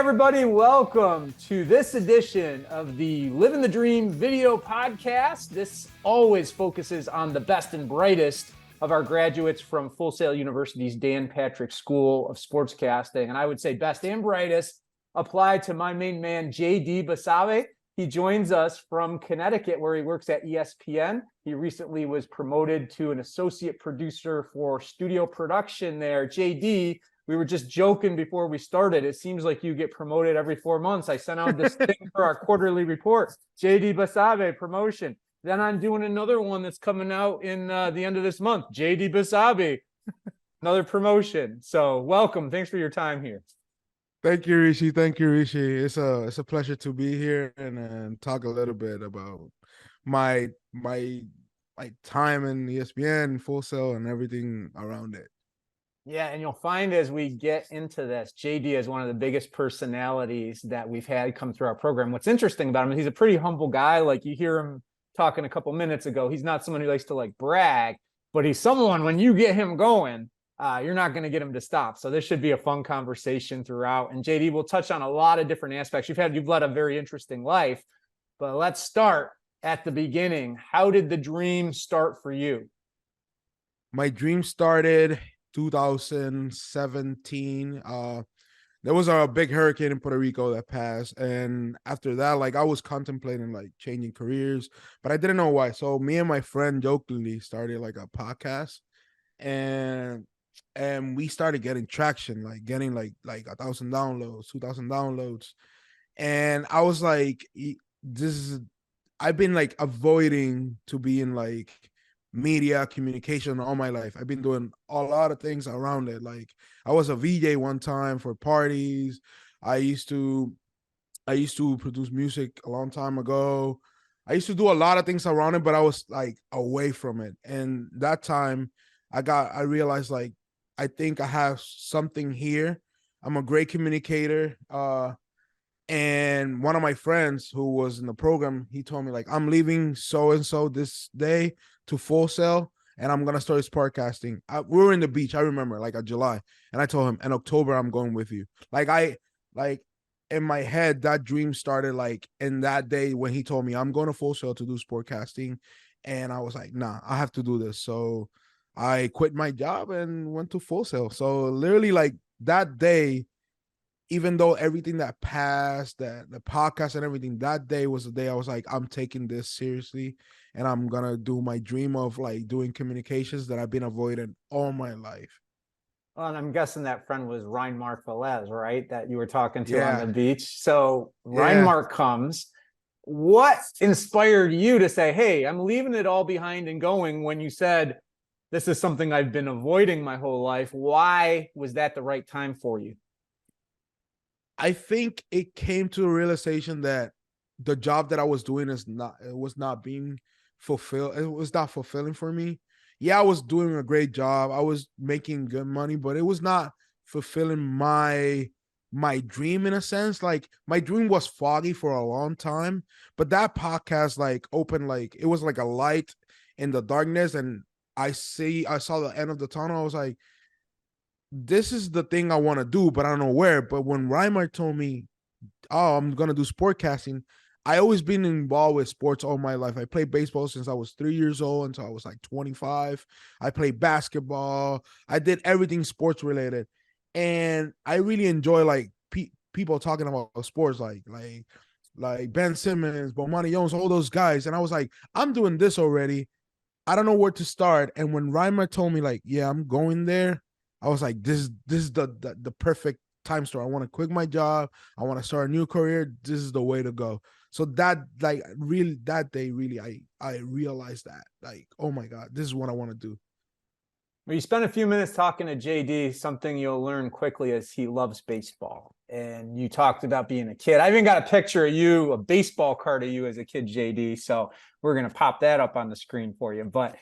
everybody. Welcome to this edition of the Livin The Dream video podcast. This always focuses on the best and brightest of our graduates from Full Sail University's Dan Patrick School of Sportscasting. And I would say best and brightest apply to my main man, JD Basabe. He joins us from Connecticut, where he works at ESPN. He recently was promoted to an associate producer for studio production there. JD, we were just joking before we started. It seems like you get promoted every 4 months. I sent out this thing for our quarterly report. JD Basabe, promotion. Then I'm doing another one that's coming out in the end of this month. JD Basabe, another promotion. So welcome. Thanks for your time here. Thank you, Rishi. Thank you, Rishi. It's a pleasure to be here and talk a little bit about my time in ESPN, Full Sail, and everything around it. Yeah, and you'll find as we get into this, JD is one of the biggest personalities that we've had come through our program. What's interesting about him is he's a pretty humble guy. Like you hear him talking a couple minutes ago. He's not someone who likes to like brag, but he's someone when you get him going, you're not going to get him to stop. So this should be a fun conversation throughout. And JD will touch on a lot of different aspects. You've led a very interesting life, but let's start at the beginning. How did the dream start for you? My dream started 2017. There was a big hurricane in Puerto Rico that passed, and after that, like I was contemplating like changing careers, but I didn't know why. So me and my friend jokingly started like a podcast, and we started getting traction, like getting like 1,000 downloads, 2,000 downloads, and I was like, I've been like avoiding to be in like media communication all my life. I've been doing a lot of things around it. Like I was a VJ one time for parties. I used to produce music a long time ago. I used to do a lot of things around it, but I was like away from it. And that time I realized like I think I have something here. I'm a great communicator. And one of my friends who was in the program, he told me like, I'm leaving so-and-so this day to Full Sail, and I'm going to start sportscasting. We were in the beach, I remember, like July. And I told him, in October, I'm going with you. Like in my head, that dream started like in that day when he told me I'm going to Full Sail to do sportscasting. And I was like, nah, I have to do this. So I quit my job and went to Full Sail. So literally like that day, even though everything that passed, that the podcast and everything, that day was the day I was like, I'm taking this seriously and I'm going to do my dream of like doing communications that I've been avoiding all my life. Well, and I'm guessing that friend was Reinmark Velez, right? That you were talking to on Yeah. the beach. So Yeah. Reinmark comes. What inspired you to say, hey, I'm leaving it all behind and going when you said, this is something I've been avoiding my whole life? Why was that the right time for you? I think it came to a realization that the job that I was doing was not being fulfilled. It was not fulfilling for me. Yeah, I was doing a great job. I was making good money, but it was not fulfilling my dream in a sense. Like my dream was foggy for a long time, but that podcast like opened, like it was like a light in the darkness, and I saw the end of the tunnel. I was like, this is the thing I want to do, but I don't know where. But when Reimer told me, oh, I'm going to do sportscasting, I always been involved with sports all my life. I played baseball since I was 3 years old until I was like 25. I played basketball. I did everything sports related. And I really enjoy like people talking about sports like Ben Simmons, Bomani Jones, all those guys. And I was like, I'm doing this already. I don't know where to start. And when Reimer told me like, yeah, I'm going there, I was like, this is the perfect time store. I want to quit my job. I want to start a new career. This is the way to go. So that like really that day really I realized that like, oh my God, this is what I want to do. Well, you spent a few minutes talking to JD. Something you'll learn quickly is he loves baseball. And you talked about being a kid. I even got a picture of you, a baseball card of you as a kid, JD. So we're going to pop that up on the screen for you. But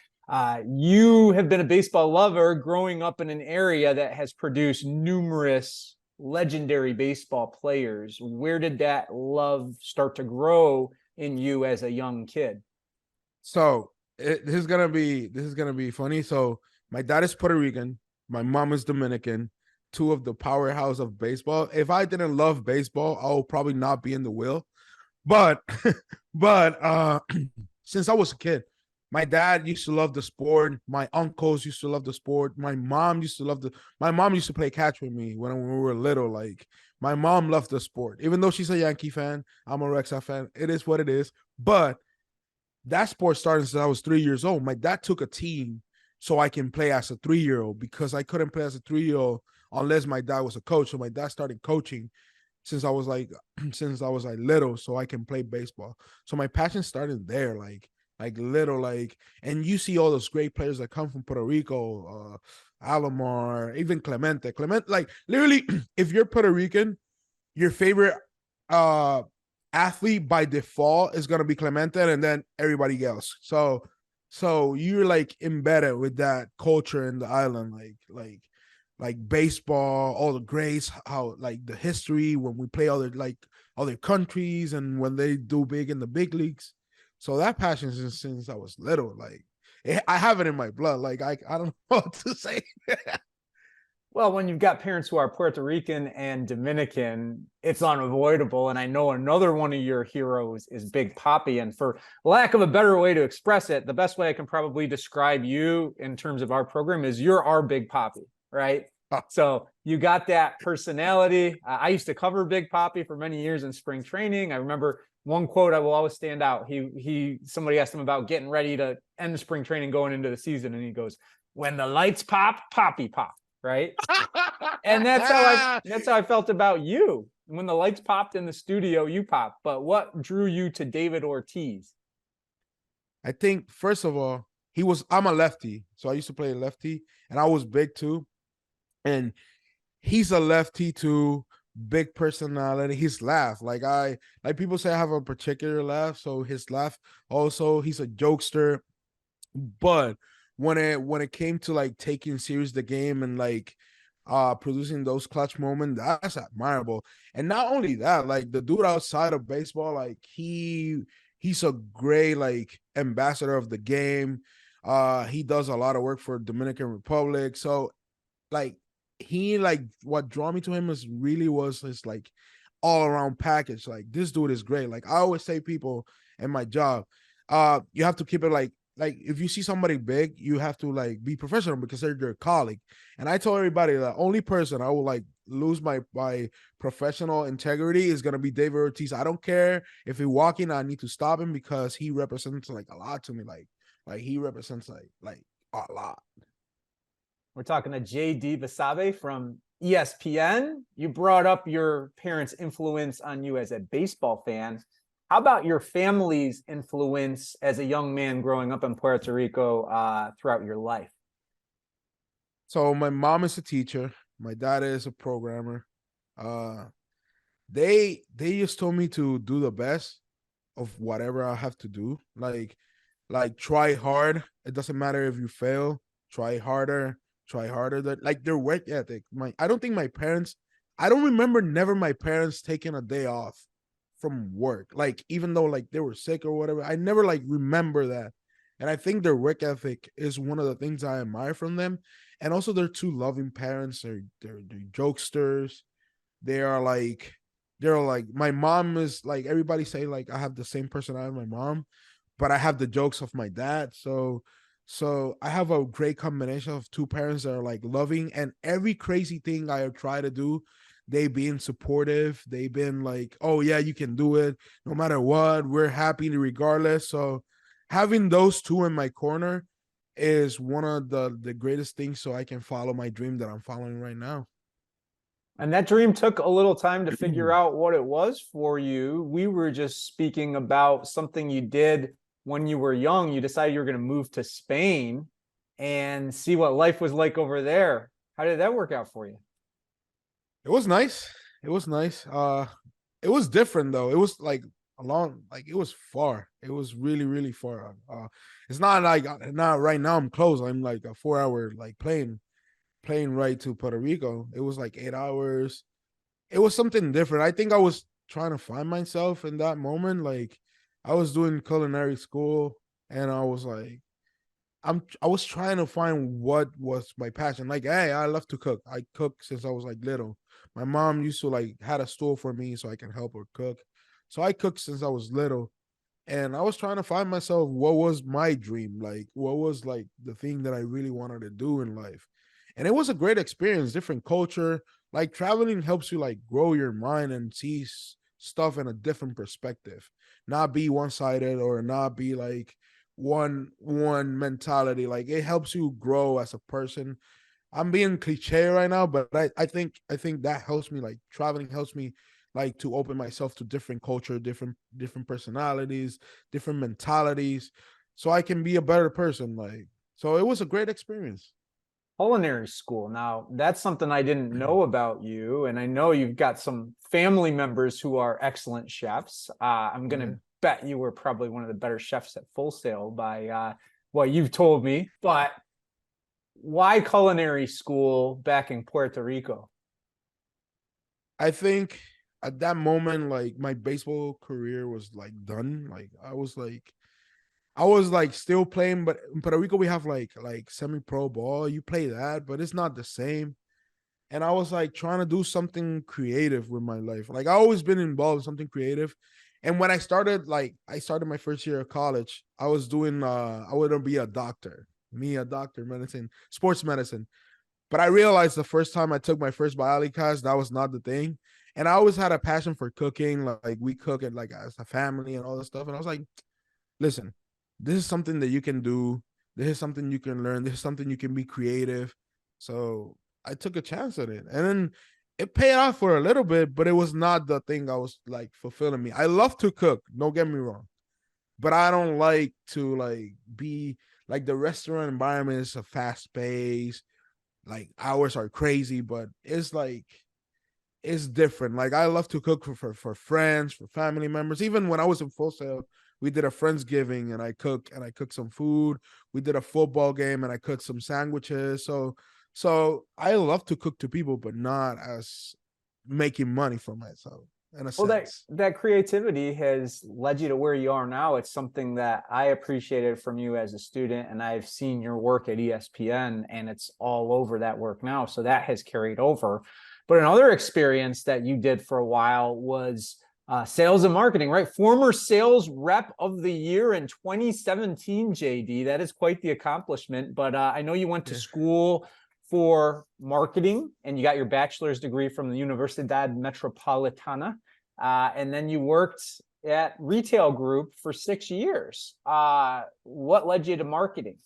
you have been a baseball lover growing up in an area that has produced numerous legendary baseball players. Where did that love start to grow in you as a young kid? So this is gonna be funny. So my dad is Puerto Rican, my mom is Dominican. two of the powerhouse of baseball. If I didn't love baseball, I would probably not be in the will. But but since I was a kid, my dad used to love the sport. My uncles used to love the sport. My mom used to play catch with me when we were little. Like my mom loved the sport. Even though she's a Yankee fan, I'm a Red Sox fan. It is what it is. But that sport started since I was 3 years old. My dad took a team so I can play as a 3-year-old because I couldn't play as a 3-year-old unless my dad was a coach. So my dad started coaching since I was like little, so I can play baseball. So my passion started there, like little, like, and you see all those great players that come from Puerto Rico, Alomar, even Clemente. Like literally, if you're Puerto Rican, your favorite athlete by default is gonna be Clemente, and then everybody else. So you're like embedded with that culture in the island, like baseball, all the greats, how like the history when we play other countries and when they do big in the big leagues. So that passion since I was little, like I have it in my blood. Like I don't know what to say. Well, when you've got parents who are Puerto Rican and Dominican, it's unavoidable. And I know another one of your heroes is Big Papi. And for lack of a better way to express it, the best way I can probably describe you in terms of our program is you're our Big Papi, right? So you got that personality. I used to cover Big Papi for many years in spring training. I remember one quote I will always stand out. Somebody asked him about getting ready to end the spring training going into the season, and he goes, "When the lights pop, Papi pop." Right. And that's how I felt about you. When the lights popped in the studio, you popped. But what drew you to David Ortiz? I think first of all, I'm a lefty, so I used to play lefty, and I was big too. And he's a lefty too, big personality. His laugh, like people say I have a particular laugh, so his laugh also, he's a jokester. But when it came to like taking serious the game and like producing those clutch moments, that's admirable. And not only that, like the dude outside of baseball, like he's a great like ambassador of the game. He does a lot of work for Dominican Republic. So like he like what drew me to him was his like all around package. Like this dude is great. Like I always say people in my job, you have to keep it like if you see somebody big, you have to like be professional because they're your colleague. And I told everybody the only person I will like lose my professional integrity is gonna be David Ortiz. I don't care if he walking, I need to stop him because he represents like a lot to me. Like he represents like a lot. We're talking to JD Basabe from ESPN. You brought up your parents' influence on you as a baseball fan. How about your family's influence as a young man growing up in Puerto Rico throughout your life? So my mom is a teacher. My dad is a programmer. They just told me to do the best of whatever I have to do. Like try hard. It doesn't matter if you fail. Try harder. Try harder. That like their work ethic. I don't think my parents. I don't remember never my parents taking a day off from work, like even though like they were sick or whatever. I never like remember that. And I think their work ethic is one of the things I admire from them. And also they're two loving parents. They're jokesters. They're like my mom is like everybody say like I have the same personality as my mom, but I have the jokes of my dad. So I have a great combination of two parents that are like loving, and every crazy thing I try to do, they've been supportive. They've been like, oh yeah, you can do it no matter what. We're happy regardless. So having those two in my corner is one of the greatest things so I can follow my dream that I'm following right now. And that dream took a little time to figure out what it was for you. We were just speaking about something you did when you were young. You decided you were going to move to Spain and see what life was like over there. How did that work out for you? It was nice. It was nice. It was different though. It was like it was far. It was really, really far. It's not like not right now I'm close. I'm like a 4 hour like plane right to Puerto Rico. It was like 8 hours. It was something different. I think I was trying to find myself in that moment. Like I was doing culinary school and I I was trying to find what was my passion. Like, hey, I love to cook. I cook since I was like little. My mom used to like had a store for me so I can help her cook. So I cooked since I was little. And I was trying to find myself what was my dream, like what was like the thing that I really wanted to do in life. And it was a great experience, different culture. Like traveling helps you like grow your mind and see stuff in a different perspective, not be one-sided or not be like one mentality. Like it helps you grow as a person. I'm being cliche right now, but I think that helps me. Like traveling helps me like to open myself to different culture, different personalities, different mentalities, so I can be a better person. Like so, it was a great experience. Culinary school. Now, that's something I didn't know about you, and I know you've got some family members who are excellent chefs. I'm going Yeah. to bet you were probably one of the better chefs at Full Sail by what you've told me. But why culinary school back in Puerto Rico? I think at that moment, like my baseball career was like done. Like I was like still playing, but in Puerto Rico we have like semi-pro ball. You play that, but it's not the same. And I was like trying to do something creative with my life. Like I always been involved in something creative. And when I started my first year of college, I was doing I want to be a doctor. Me, a doctor, medicine, sports medicine. But I realized the first time I took my first biology class, that was not the thing. And I always had a passion for cooking. Like we cook it like as a family and all this stuff. And I was like, listen, this is something that you can do. This is something you can learn. This is something you can be creative. So I took a chance at it. And then it paid off for a little bit, but it was not the thing I was like fulfilling me. I love to cook, don't get me wrong. But I don't like to like be like the restaurant environment is a fast pace, like hours are crazy, but it's different. Like I love to cook for friends, for family members. Even when I was in Full Sail, we did a Friendsgiving and I cooked some food. We did a football game and I cooked some sandwiches. So I love to cook to people, but not as making money for myself in a Well, that sense. that creativity has led you to where you are now. It's something that I appreciated from you as a student, and I've seen your work at ESPN, and it's all over that work now. So that has carried over. But another experience that you did for a while was sales and marketing, right? Former sales rep of the year in 2017, JD. That is quite the accomplishment. But I know you went to Yeah. school for marketing and you got your bachelor's degree from the Universidad Metropolitana. And then you worked at Retail Group for 6 years. What led you to marketing?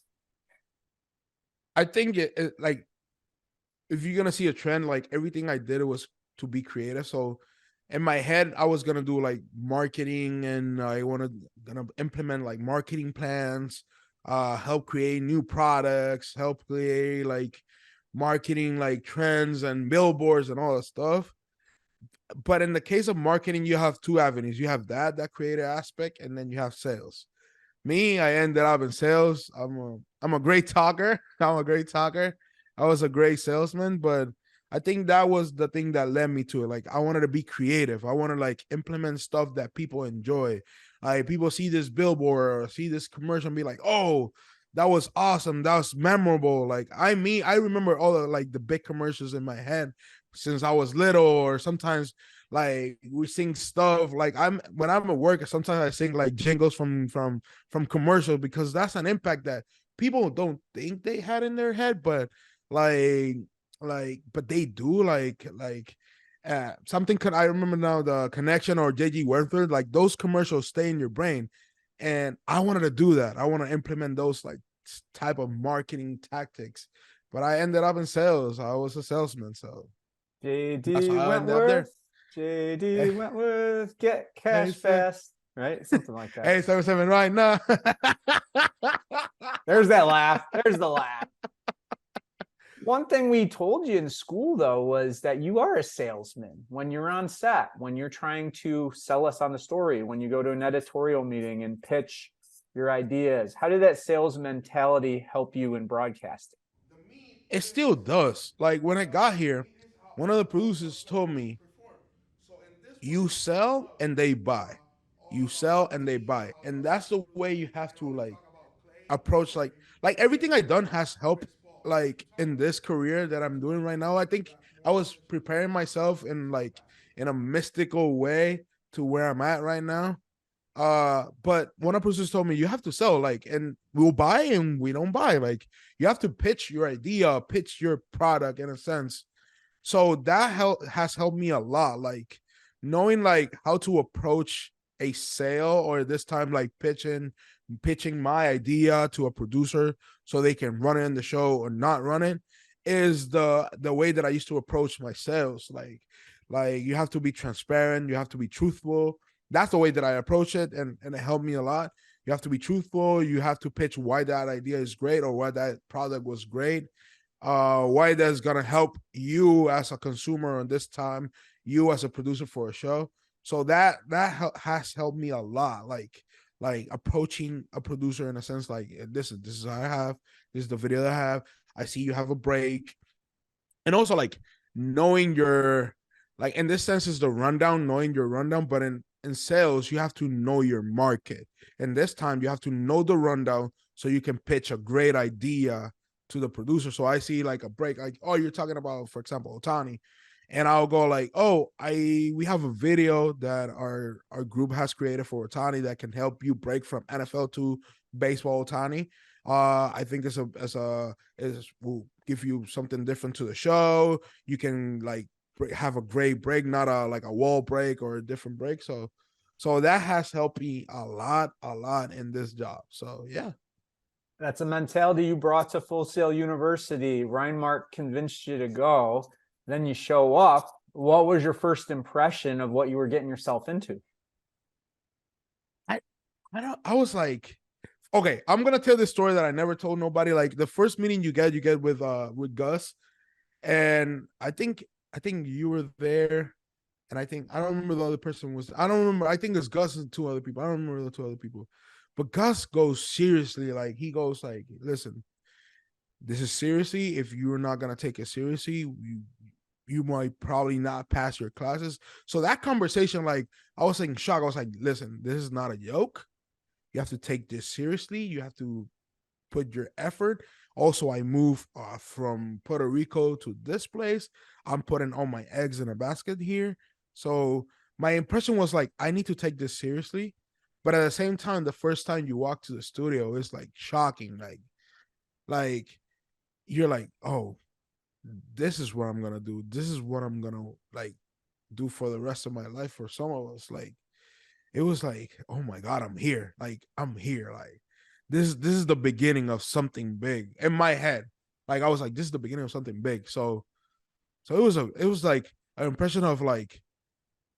I think like if you're gonna see a trend, like everything I did it was to be creative. So in my head, I was gonna do like marketing, and I wanted gonna implement like marketing plans, help create new products, help create like marketing like trends and billboards and all that stuff. But in the case of marketing, you have two avenues. You have that creative aspect, and then you have sales. Me, I ended up in sales. I'm a great talker. I'm a great talker. I was a great salesman, but I think that was the thing that led me to it. Like I wanted to be creative. I want to like implement stuff that people enjoy. Like people see this billboard or see this commercial and be like, "Oh, that was awesome. That was memorable." Like I remember all the like the big commercials in my head since I was little, or sometimes like we sing stuff like when I'm at work, sometimes I sing like jingles from commercials because that's an impact that people don't think they had in their head, but like but they do something could I remember now the connection or JG Werther, like those commercials stay in your brain. And I wanted to do that. I want to implement those like type of marketing tactics. But I ended up in sales. I was a salesman, so that's JD how I ended up Wentworth, there. JD Wentworth, get cash Hey, say, fast, right? Something like that. hey, 77 right now. There's that laugh. There's the laugh. One thing we told you in school, though, was that you are a salesman when you're on set, when you're trying to sell us on the story, when you go to an editorial meeting and pitch your ideas. How did that sales mentality help you in broadcasting? It still does. Like when I got here, one of the producers told me, you sell and they buy. You sell and they buy. And that's the way you have to like approach like everything I done has helped like in this career that I'm doing right now. I think I was preparing myself in a mystical way to where I'm at right now. But one of the producers told me you have to sell, like, and we'll buy and we don't buy. Like, you have to pitch your idea, pitch your product in a sense. So that has helped me a lot, like knowing like how to approach a sale, or this time like pitching my idea to a producer so they can run it in the show or not run it, is the way that I used to approach my sales. Like you have to be transparent, you have to be truthful. That's the way that I approach it, and it helped me a lot. You have to be truthful, you have to pitch why that idea is great or why that product was great, why that's gonna help you as a consumer, and this time you as a producer for a show. So that has helped me a lot, like approaching a producer in a sense like, this is how I have, this is the video that I have, I see you have a break. And also like knowing your, like in this sense is the rundown, knowing your rundown, but in sales you have to know your market, and this time you have to know the rundown so you can pitch a great idea to the producer. So I see like a break, like, oh, you're talking about, for example, Otani, and I'll go like, oh, we have a video that our group has created for Otani that can help you break from NFL to baseball Otani. I think this is will give you something different to the show. You can like have a great break, not a like a wall break or a different break. So that has helped me a lot in this job. So yeah. That's a mentality you brought to Full Sail University. Reinmark convinced you to go. Then you show up. What was your first impression of what you were getting yourself into? I was like, okay, I'm gonna tell this story that I never told nobody. Like the first meeting you get with Gus, and I think you were there, and I don't remember the other person was. I don't remember. I think it's Gus and two other people. I don't remember the two other people, but Gus goes seriously. Like he goes like, listen, this is seriously. If you're not gonna take it seriously, you might probably not pass your classes. So that conversation, like I was in shock. I was like, listen, this is not a joke. You have to take this seriously. You have to put your effort. Also, I moved from Puerto Rico to this place. I'm putting all my eggs in a basket here. So my impression was like, I need to take this seriously. But at the same time, the first time you walk to the studio, it's like shocking. Like you're like, oh, this is what I'm gonna do. This is what I'm gonna like do for the rest of my life. For some of us, like it was like, oh my God, I'm here. Like I'm here. Like this is the beginning of something big in my head. Like I was like, this is the beginning of something big. So it was like an impression of like,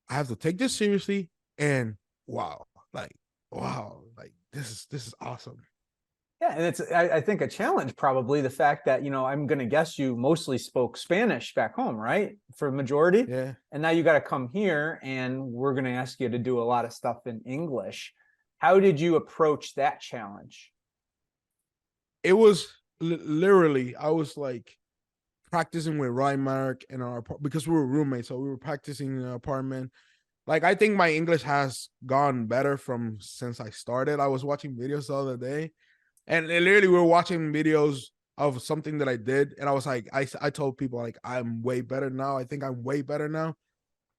I have to take this seriously, and wow, like this is awesome. Yeah, and it's I think a challenge probably the fact that I'm going to guess you mostly spoke Spanish back home, right? For the majority, Yeah. and now you got to come here, and we're going to ask you to do a lot of stuff in English. How did you approach that challenge? It was literally, I was like practicing with Ryan Mark in our because we were roommates, so we were practicing in an apartment. Like I think my English has gone better from since I started. I was watching videos the other day, and literally we were watching videos of something that I did, and I was like, I told people like I'm way better now. I think I'm way better now.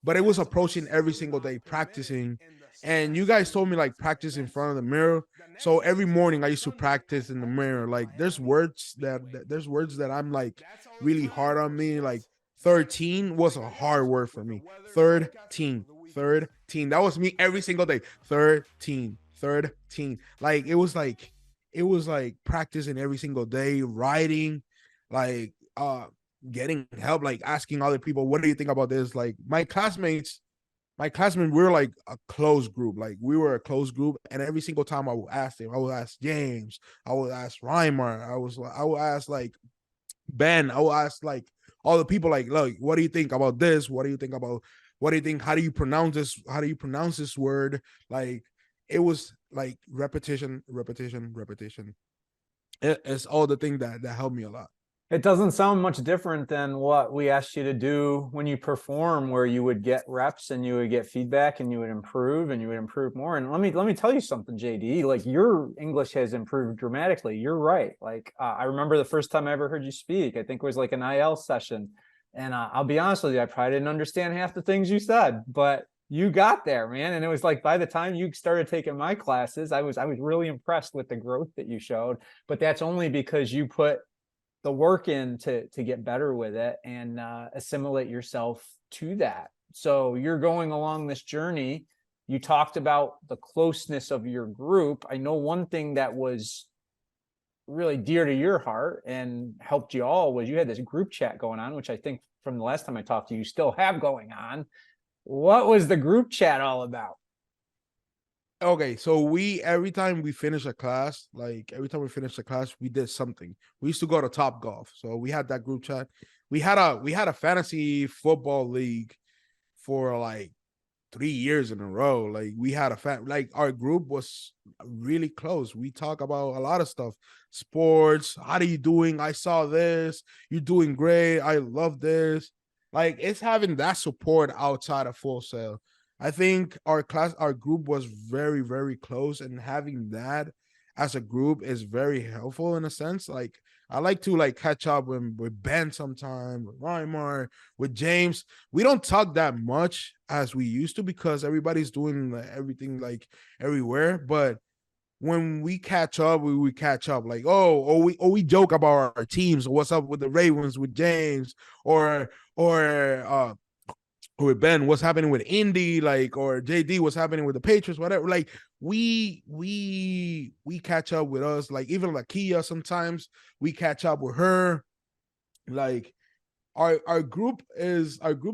But it was approaching every single day, practicing. And you guys told me like practice in front of the mirror. So every morning I used to practice in the mirror. Like there's words that I'm like really hard on me. Like 13 was a hard word for me. 13. That was me every single day. 13. Like it was like practicing every single day, writing, like getting help, like asking other people, what do you think about this? Like my classmates, we were like a close group. Like we were a close group, and every single time I would ask them, I would ask James, I would ask Reimer, I would ask like Ben, I would ask like all the people, like, look, what do you think about this? What do you think about what do you think? How do you pronounce this? How do you pronounce this word? Like it was like repetition. It's all the thing that helped me a lot. It doesn't sound much different than what we asked you to do when you perform, where you would get reps and you would get feedback and you would improve and you would improve more. And let me tell you something, JD. Like your English has improved dramatically. You're right. Like I remember the first time I ever heard you speak. I think it was like an IL session, and I'll be honest with you, I probably didn't understand half the things you said, but you got there, man. And it was like by the time you started taking my classes, I was really impressed with the growth that you showed. But that's only because you put the work in to get better with it and assimilate yourself to that. So you're going along this journey. You talked about the closeness of your group. I know one thing that was really dear to your heart and helped you all was you had this group chat going on, which I think from the last time I talked to you, you still have going on. What was the group chat all about? Okay, so we every time we finish a class, we did something. We used to go to Top Golf, so we had that group chat. We had a fantasy football league for like 3 years in a row. Like we had like our group was really close. We talk about a lot of stuff, sports. How are you doing? I saw this. You're doing great. I love this. Like it's having that support outside of Full Sail. I think our group was very, very close, and having that as a group is very helpful in a sense. Like I like to like catch up with Ben sometime, with Weimar, with James. We don't talk that much as we used to because everybody's doing like, everything like everywhere. But when we catch up, we catch up like, we joke about our teams, what's up with the Ravens with James, or with Ben, what's happening with Indy, like, or JD, what's happening with the Patriots, whatever. Like we catch up with us, like even like Kia sometimes we catch up with her. Like our group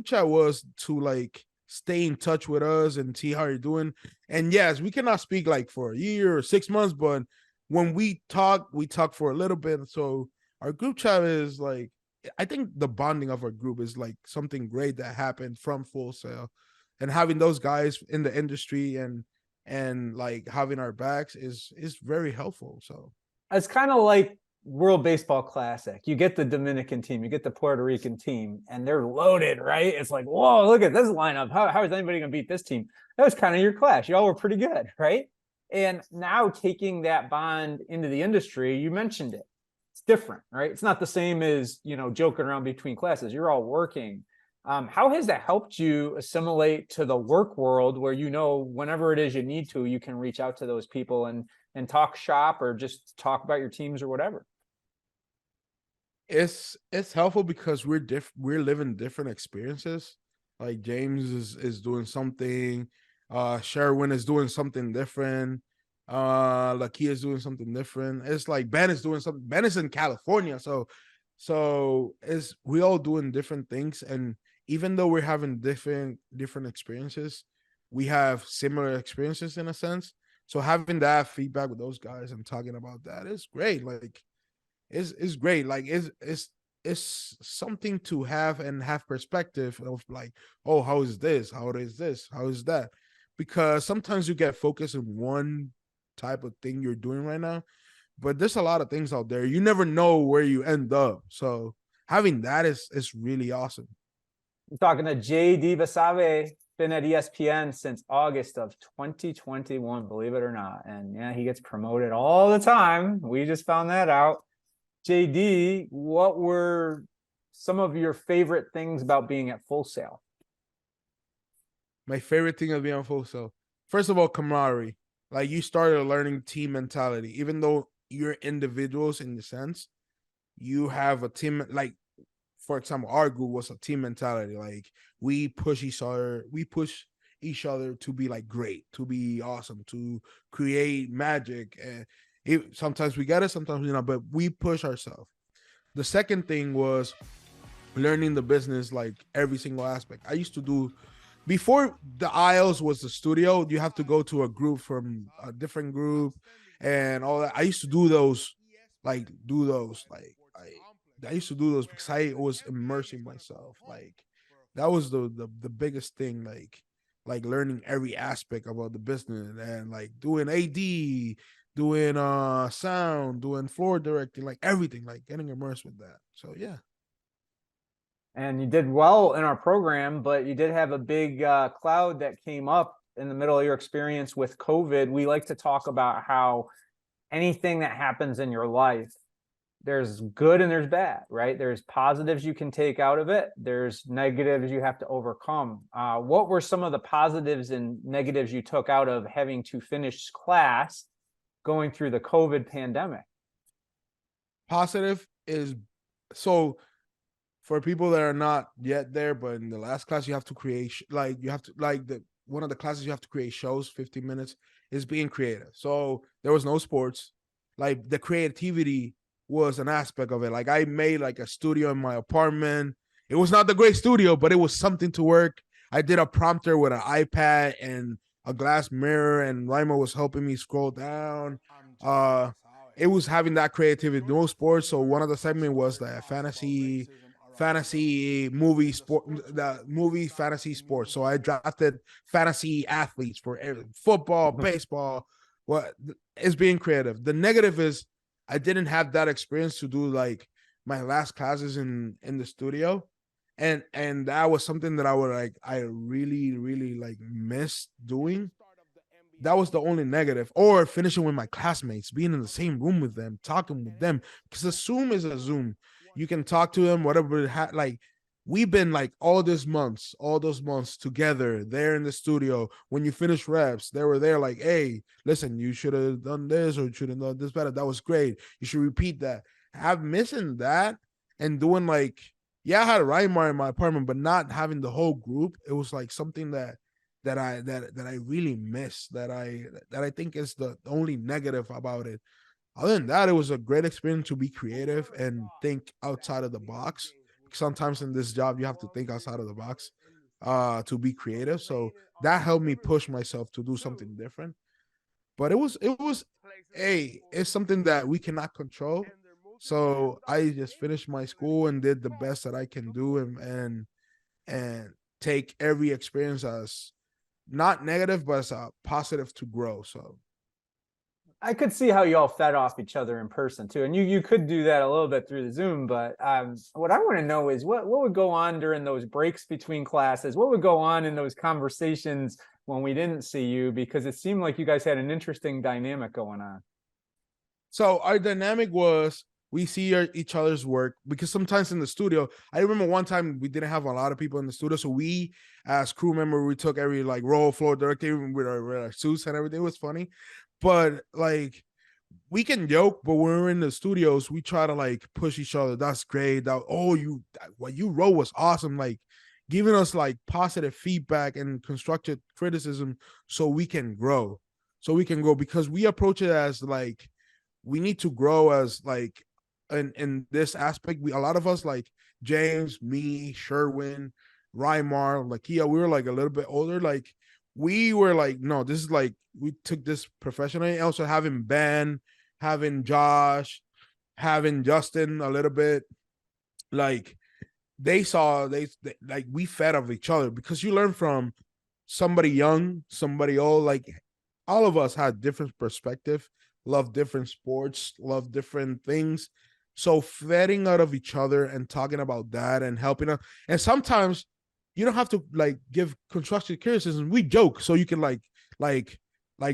chat was to like stay in touch with us and see how you're doing. And yes, we cannot speak like for a year or 6 months, but when we talk for a little bit. So our group chat is like, I think the bonding of our group is like something great that happened from Full Sail, and having those guys in the industry and like having our backs is very helpful. So It's kind of like World Baseball Classic. You get the Dominican team, you get the Puerto Rican team, and they're loaded, right? It's like, whoa, look at this lineup. How is anybody going to beat this team? That was kind of your clash. Y'all were pretty good, right? And now taking that bond into the industry, you mentioned it. It's different, right? It's not the same as, joking around between classes. You're all working. How has that helped you assimilate to the work world where whenever it is you need to, you can reach out to those people and talk shop or just talk about your teams or whatever? it's helpful because we're living different experiences. Like James is doing something, Sherwin is doing something different, Lakia is doing something different. It's like Ben is doing something. Ben is in California, so is we all doing different things. And even though we're having different experiences, we have similar experiences in a sense. So having that feedback with those guys and talking about that is great. Like it's great. Like it's something to have and have perspective of like, oh, how is this? How is this? How is that? Because sometimes you get focused on one type of thing you're doing right now, but there's a lot of things out there. You never know where you end up. So having that is really awesome. I'm talking to JD Basabe, been at ESPN since August of 2021, believe it or not. And yeah, he gets promoted all the time. We just found that out. JD, what were some of your favorite things about being at Full Sail? My favorite thing of being on Full Sail, first of all, camaraderie. Like you started learning team mentality, even though you're individuals in the sense, you have a team. Like for example, our group was a team mentality. Like we push each other to be like great, to be awesome, to create magic. And sometimes we get it, sometimes we not, but we push ourselves. The second thing was learning the business, like every single aspect. I used to do before the Isles was the studio. You have to go to a group from a different group and all that. I used to do those, I used to do those because I was immersing myself. Like that was the biggest thing. Like learning every aspect about the business and like doing AD, doing sound, doing floor directing, like everything, like getting immersed with that. So yeah. And you did well in our program, but you did have a big cloud that came up in the middle of your experience with COVID. We like to talk about how anything that happens in your life, there's good and there's bad, right? There's positives you can take out of it. There's negatives you have to overcome. What were some of the positives and negatives you took out of having to finish class going through the COVID pandemic? Positive is, so for people that are not yet there, but in the last class you have to create like you have to like the one of the classes you have to create shows 15 minutes is being creative. So there was no sports, like the creativity was an aspect of it. Like I made like a studio in my apartment. It was not the great studio, but it was something to work. I did a prompter with an iPad and a glass mirror, and Rima was helping me scroll down. uh it was having that creativity, no sports. So one of the segment was the fantasy movie sport, the movie fantasy sports. So I drafted fantasy athletes for football, baseball. What is being creative? The negative is I didn't have that experience to do like my last classes in the studio, and that was something that I really like miss doing. That was the only negative. Or finishing with my classmates, being in the same room with them, talking with them. Because a Zoom is a Zoom. You can talk to them, whatever. Like we've been like all those months together there in the studio. When you finish reps, they were there like, hey, listen, you should have done this or should have done this better. That was great. You should repeat that. Have missing that and doing like, yeah, I had a Rymar in my apartment, but not having the whole group. It was like something that I really miss, that I think is the only negative about it. Other than that, it was a great experience to be creative and think outside of the box. Sometimes in this job, you have to think outside of the box to be creative. So that helped me push myself to do something different. But it's something that we cannot control. So I just finished my school and did the best that I can do, and take every experience as not negative, but as a positive to grow. So I could see how you all fed off each other in person too, and you could do that a little bit through the Zoom. But what I want to know is what would go on during those breaks between classes? What would go on in those conversations when we didn't see you? Because it seemed like you guys had an interesting dynamic going on. So our dynamic was we see each other's work, because sometimes in the studio, I remember one time we didn't have a lot of people in the studio. So we, as crew member, we took every like role, floor director, with our suits and everything. It was funny. But like we can joke, but when we're in the studios, we try to like push each other. That's great. What you wrote was awesome. Like giving us like positive feedback and constructive criticism so we can grow. Because we approach it as like we need to grow as like in this aspect. A lot of us, like James, me, Sherwin, Rymar, Lakia, we were like a little bit older. Like we were like, no, this is like we took this professionally. Also having Ben, having Josh, having Justin a little bit, like they like we fed off each other, because you learn from somebody young, somebody old. Like all of us had different perspective, love different sports, love different things. So feeding out of each other and talking about that and helping us. And sometimes you don't have to like give constructive criticism. We joke so you can like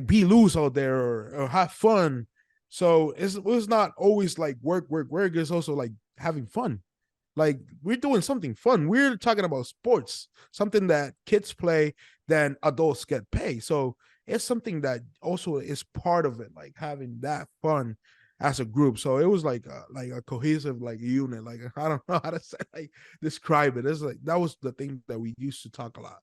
be loose out there, or have fun. So it's not always like work. It's also like having fun. Like we're doing something fun. We're talking about sports, something that kids play, then adults get paid. So it's something that also is part of it, like having that fun as a group. So it was like a cohesive like unit. Like I don't know how to say, like describe it. It's like that was the thing that we used to talk a lot.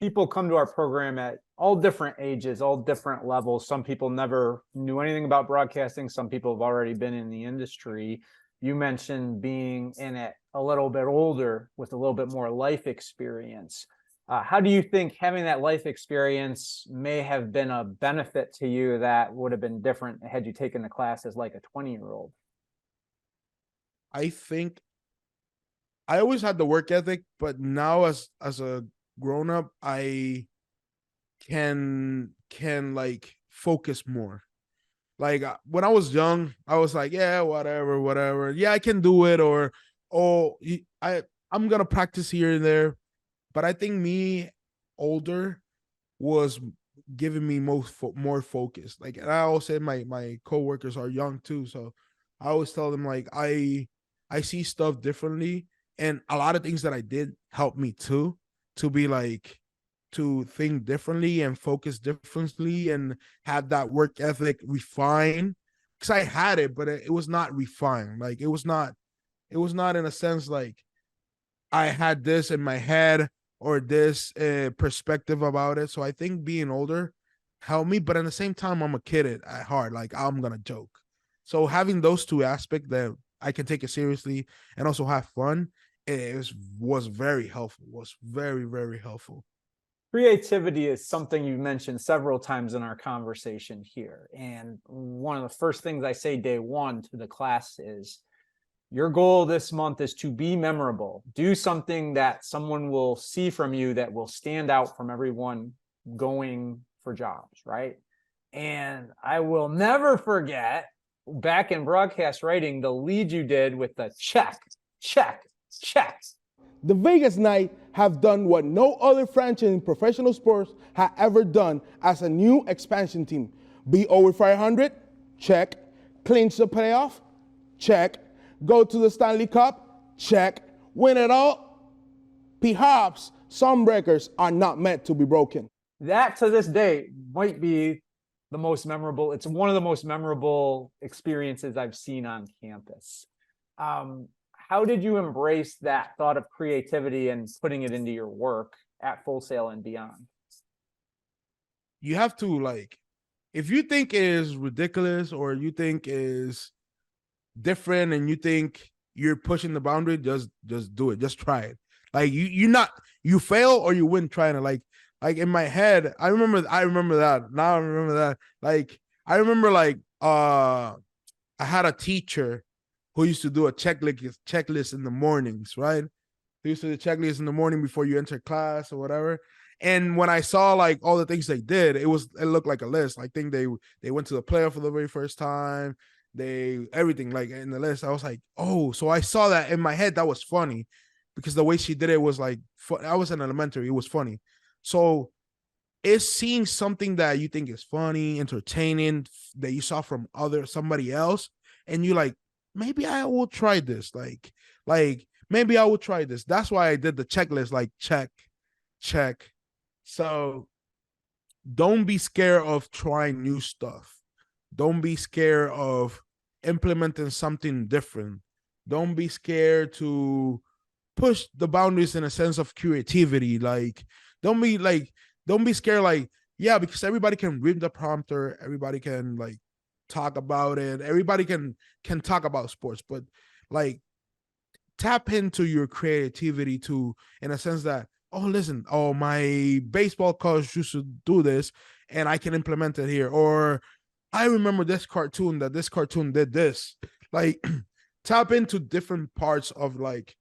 People come to our program at all different ages, all different levels. Some people never knew anything about broadcasting. Some people have already been in the industry. You mentioned being in it a little bit older with a little bit more life experience. How do you think having that life experience may have been a benefit to you that would have been different had you taken the class as like a 20-year-old? I think I always had the work ethic, but now as a grown up, I can like focus more. Like when I was young, I was like, yeah, whatever, whatever. Yeah, I can do it. Or, oh, I'm gonna practice here and there. But I think me older was giving me more focus. Like, and I always say my coworkers are young too, so I always tell them like I see stuff differently, and a lot of things that I did help me too to be like to think differently and focus differently and have that work ethic refined. Because I had it, but it was not refined. Like it was not in a sense like I had this in my head or this perspective about it. So I think being older helped me, but at the same time, I'm a kid at heart. Like I'm gonna joke. So having those two aspects that I can take it seriously and also have fun was very helpful. Was very very helpful. Creativity is something you've mentioned several times in our conversation here. And one of the first things I say day one to the class is your goal this month is to be memorable. Do something that someone will see from you that will stand out from everyone going for jobs, right? And I will never forget back in broadcast writing, the lead you did with the check, check, check. The Vegas Knights have done what no other franchise in professional sports have ever done as a new expansion team. Be over 500? Check. Clinch the playoff? Check. Go to the Stanley Cup? Check. Win it all? Perhaps some records are not meant to be broken. That to this day might be the most memorable. It's one of the most memorable experiences I've seen on campus. How did you embrace that thought of creativity and putting it into your work at Full Sail and beyond? You have to like, if you think is ridiculous or you think is different and you think you're pushing the boundary, just do it. Just try it. Like you fail or you win trying to like in my head, I remember that. Now I remember that. Like I remember I had a teacher who used to do a checklist in the mornings, right? He used to do a checklist in the morning before you enter class or whatever. And when I saw like all the things they did, it looked like a list. I think they went to the playoff for the very first time. Everything like in the list. I was like, oh, so I saw that in my head. That was funny because the way she did it was like, I was in elementary. It was funny. So it's seeing something that you think is funny, entertaining, that you saw from somebody else, and you like, maybe I will try this. Like maybe I will try this. That's why I did the checklist, like check. So don't be scared of trying new stuff. Don't be scared of implementing something different. Don't be scared to push the boundaries in a sense of creativity. Like, don't be scared. Like, yeah, because everybody can read the prompter. Everybody can like talk about it. Everybody can talk about sports, but like tap into your creativity to, in a sense that, oh, listen, oh, my baseball coach used to do this and I can implement it here. Or I remember this cartoon did this. Like tap into different parts of like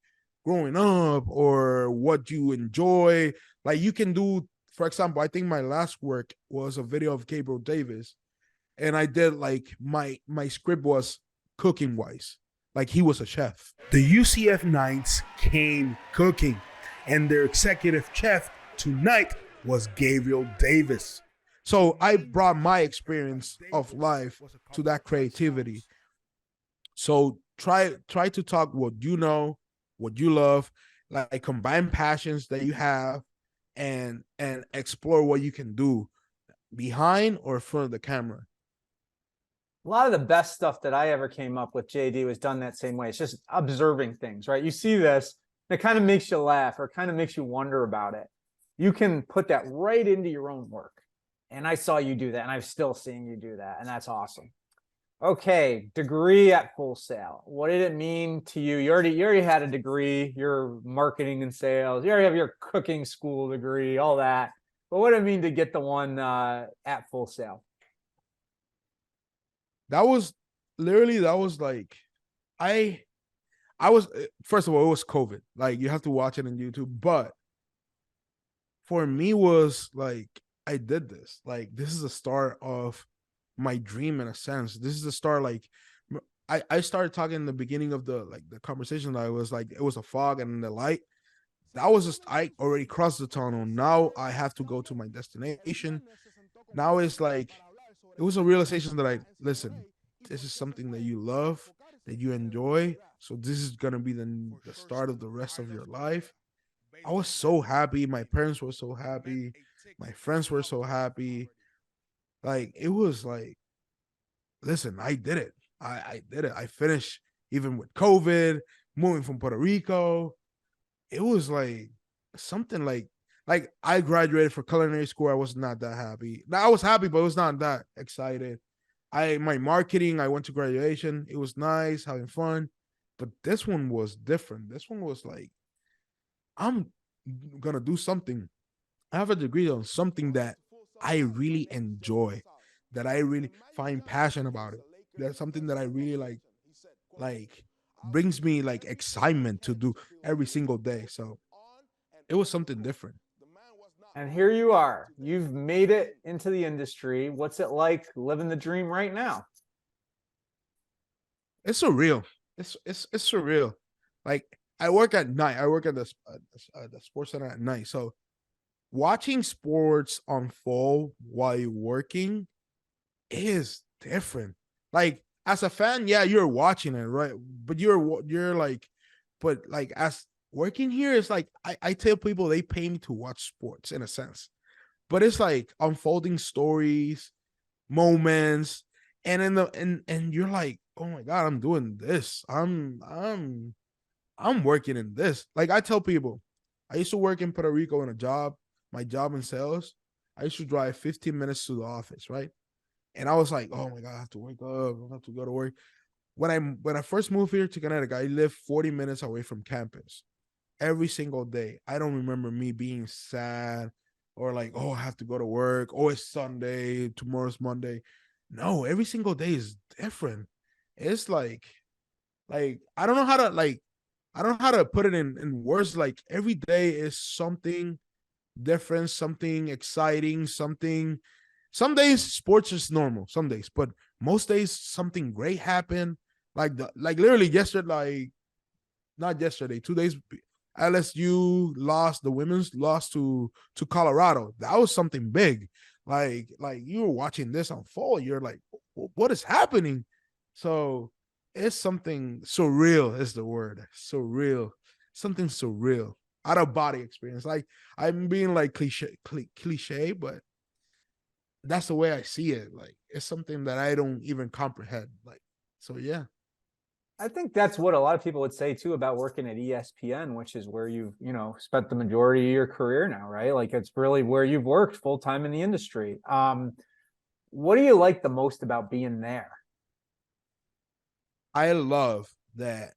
growing up or what you enjoy. Like you can do, for example, I think my last work was a video of Gabriel Davis. And I did like my script was cooking wise. Like he was a chef. The UCF Knights came cooking, and their executive chef tonight was Gabriel Davis. So I brought my experience of life to that creativity. So try to talk what you know, what you love, like combine passions that you have, and explore what you can do behind or in front of the camera. A lot of the best stuff that I ever came up with, JD, was done that same way. It's just observing things, right? You see this, it kind of makes you laugh or kind of makes you wonder about it. You can put that right into your own work. And I saw you do that, and I'm still seeing you do that, and that's awesome. Okay, degree at Full Sail. What did it mean to you? You already had a degree, your marketing and sales. You already have your cooking school degree, all that. But what did it mean to get the one at Full Sail? That was like I was, first of all, it was COVID. Like you have to watch it on YouTube. But for me was like I did this. Like this is the start of my dream in a sense. This is the start. Like I started talking in the beginning of the conversation. That I was like, it was a fog and the light. That was just, I already crossed the tunnel. Now I have to go to my destination. Now it's like, it was a realization that listen, this is something that you love, that you enjoy. So this is gonna be the start of the rest of your life. I was so happy. My parents were so happy. My friends were so happy. Like, it was like, listen, I did it. I did it. I finished even with COVID, moving from Puerto Rico. It was like something like I graduated for culinary school. I was not that happy. Now I was happy, but I was not that excited. My marketing, I went to graduation. It was nice, having fun. But this one was different. This one was like, I'm gonna do something. I have a degree on something that I really enjoy, that I really find passion about it. That's something that I really like brings me like excitement to do every single day. So it was something different. And here you are. You've made it into the industry. What's it like living the dream right now? It's surreal. It's surreal. Like, I work at night. I work at the sports center at night. So watching sports unfold while you're working is different. Like, as a fan, yeah, you're watching it, right? But you're like, but like, as working here, it's like I tell people they pay me to watch sports in a sense, but it's like unfolding stories, moments, and in the and you're like, oh my god, I'm doing this. I'm working in this. Like, I tell people, I used to work in Puerto Rico in a job, my job in sales. I used to drive 15 minutes to the office, right? And I was like, oh my god, I have to wake up, I have to go to work. When I first moved here to Connecticut, I lived 40 minutes away from campus every single day. I don't remember me being sad or like, oh, I have to go to work. Oh, it's Sunday, tomorrow's Monday. No, every single day is different. It's like I don't know how to put it in words. Like, every day is something different, something exciting, something. Some days sports is normal, some days, but most days something great happened. Like literally yesterday, like not yesterday, 2 days, LSU lost, the women's lost to Colorado. That was something big. Like you were watching this unfold, you're like, what is happening? So it's something surreal is the word. Surreal. Something surreal. Out of body experience. Like, I'm being like cliche, but that's the way I see it. Like, it's something that I don't even comprehend. Like, so yeah. I think that's what a lot of people would say too about working at ESPN, which is where you've, spent the majority of your career now, right? Like, it's really where you've worked full time in the industry. What do you like the most about being there? I love that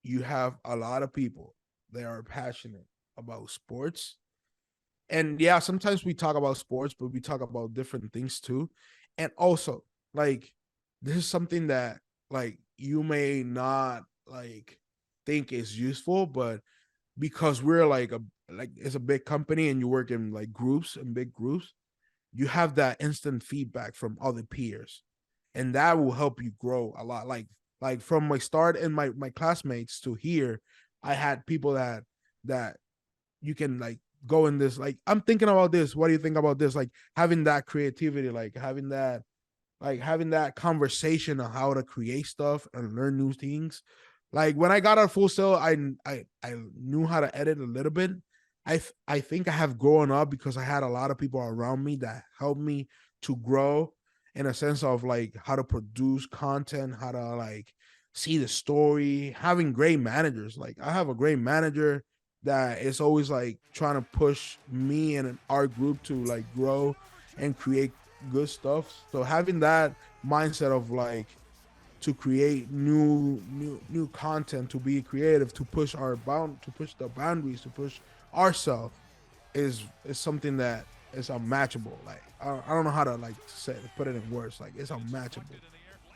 you have a lot of people that are passionate about sports. And yeah, sometimes we talk about sports, but we talk about different things too. And also, like, this is something that, like, you may not like think is useful, but because we're like it's a big company and you work in like groups and big groups, you have that instant feedback from other peers, and that will help you grow a lot. Like from my start and my classmates to here, I had people that you can like go in this, like, I'm thinking about this, what do you think about this? Like, having that creativity, like having that conversation on how to create stuff and learn new things. Like, when I got out Full Sail, I knew how to edit a little bit. I think I have grown up because I had a lot of people around me that helped me to grow in a sense of like how to produce content, how to like see the story, having great managers. Like, I have a great manager that is always like trying to push me and our group to like grow and create good stuff. So having that mindset of like to create new content, to be creative, to push to push the boundaries, to push ourselves is something that is unmatchable. Like, I don't know how to like put it in words. Like, it's unmatchable.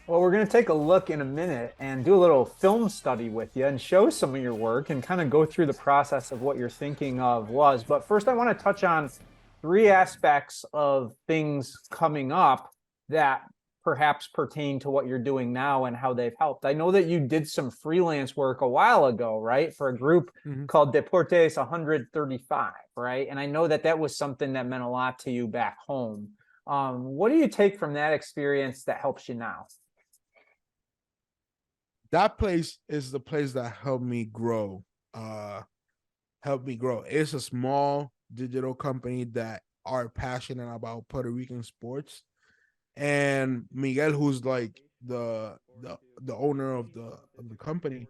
Well, we're going to take a look in a minute and do a little film study with you and show some of your work and kind of go through the process of what you're thinking of was. But first, I want to touch on three aspects of things coming up that perhaps pertain to what you're doing now and how they've helped? I know that you did some freelance work a while ago, right? For a group called Deportes 135, right? And I know that that was something that meant a lot to you back home. What do you take from that experience that helps you now? That place is the place that helped me grow. It's a small digital company that are passionate about Puerto Rican sports. And Miguel, who's like the owner of the company,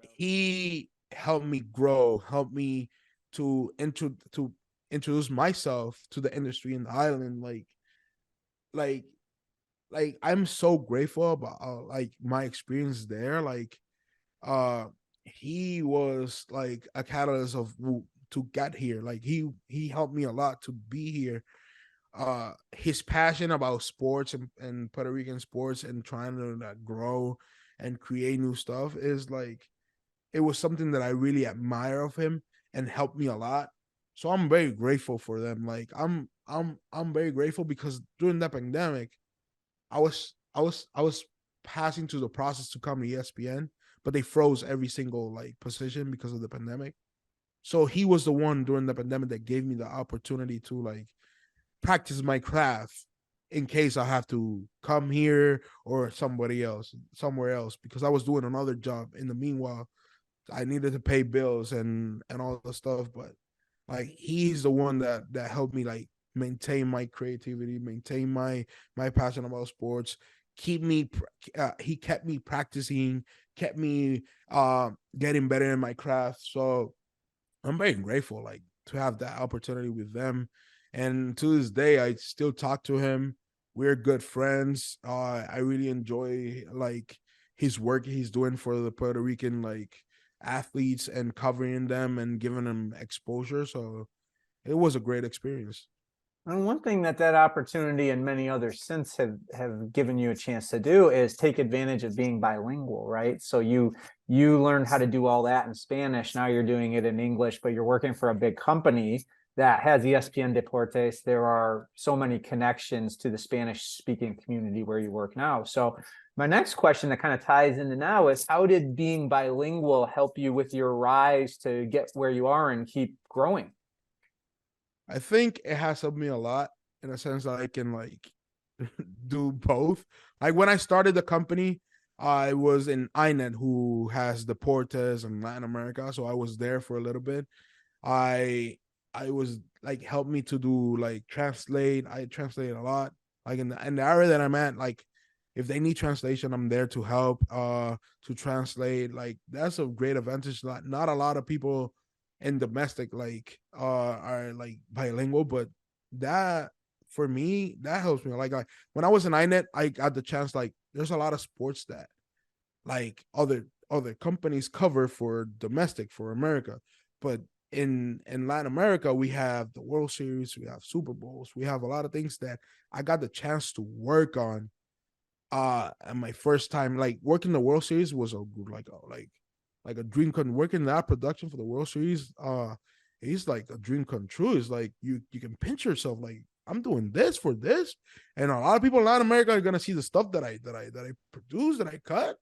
he helped me grow, helped me to introduce myself to the industry in the island. Like I'm so grateful about like my experience there. Uh he was like a catalyst to get here. Like he helped me a lot to be here. His passion about sports and Puerto Rican sports and trying to grow and create new stuff is like, it was something that I really admire of him and helped me a lot. So I'm very grateful for them. Like I'm very grateful because during the pandemic, I was passing through the process to come to ESPN, but they froze every single like position because of the pandemic. So he was the one during the pandemic that gave me the opportunity to like practice my craft in case I have to come here or somewhere else, because I was doing another job in the meanwhile. I needed to pay bills and all the stuff, but like he's the one that helped me like maintain my creativity, maintain my passion about sports, keep me he kept me practicing, kept me getting better in my craft. So I'm very grateful like to have that opportunity with them. And to this day, I still talk to him. We're good friends. I really enjoy like his work he's doing for the Puerto Rican like athletes and covering them and giving them exposure. So it was a great experience. And one thing that that opportunity and many others since have given you a chance to do is take advantage of being bilingual, right? So you learned how to do all that in Spanish. Now you're doing it in English, but you're working for a big company that has ESPN Deportes. There are so many connections to the Spanish speaking community where you work now. So my next question that kind of ties into now is, how did being bilingual help you with your rise to get where you are and keep growing? I think it has helped me a lot in a sense that I can like do both. Like when I started the company, I was in INET, who has the Portes in Latin America. So I was there for a little bit. I I was like helped me to do like translate. I translate a lot. Like in the area that I'm at, like if they need translation, I'm there to help to translate. Like that's a great advantage. Not a lot of people in domestic like are like bilingual, but that for me that helps me. Like when I was in INET, I got the chance. Like there's a lot of sports that like other companies cover for domestic for America, but in Latin America we have the World Series, we have Super Bowls, we have a lot of things that I got the chance to work on. And my first time like working the World Series was a good like a dream come working that production for the World Series. It's like a dream come true. It's like you can pinch yourself like I'm doing this for this, and a lot of people in Latin America are gonna see the stuff that I produce, that I cut.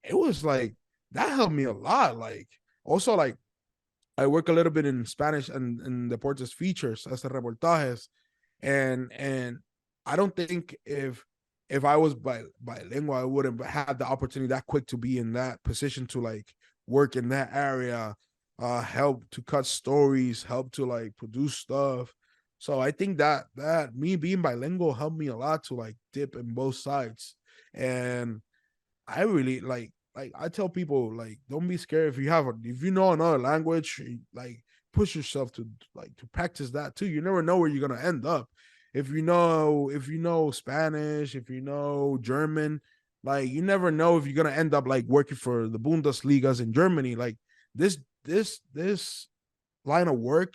It was like that helped me a lot. Like also like I work a little bit in Spanish and deportes features as the reportajes, and I don't think if I was bilingual, I wouldn't have the opportunity that quick to be in that position to like work in that area, help to cut stories, help to like produce stuff. So I think that me being bilingual helped me a lot to like dip in both sides. And I really like I tell people like don't be scared if you know another language, like push yourself to like to practice that too. You never know where you're gonna end up. If you know Spanish, if you know German, like you never know if you're gonna end up like working for the Bundesligas in Germany. Like this line of work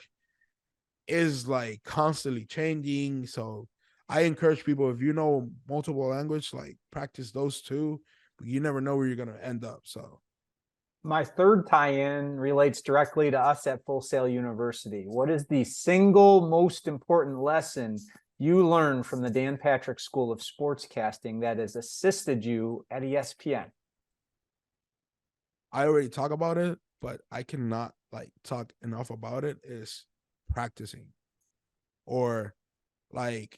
is like constantly changing. So I encourage people, if you know multiple language, like practice those too. You never know where you're gonna end up. So My third tie-in relates directly to us at Full Sail University. What is the single most important lesson you learned from the Dan Patrick School of Sportscasting that has assisted you at ESPN? I already talk about it, but I cannot like talk enough about it, is practicing. Or like,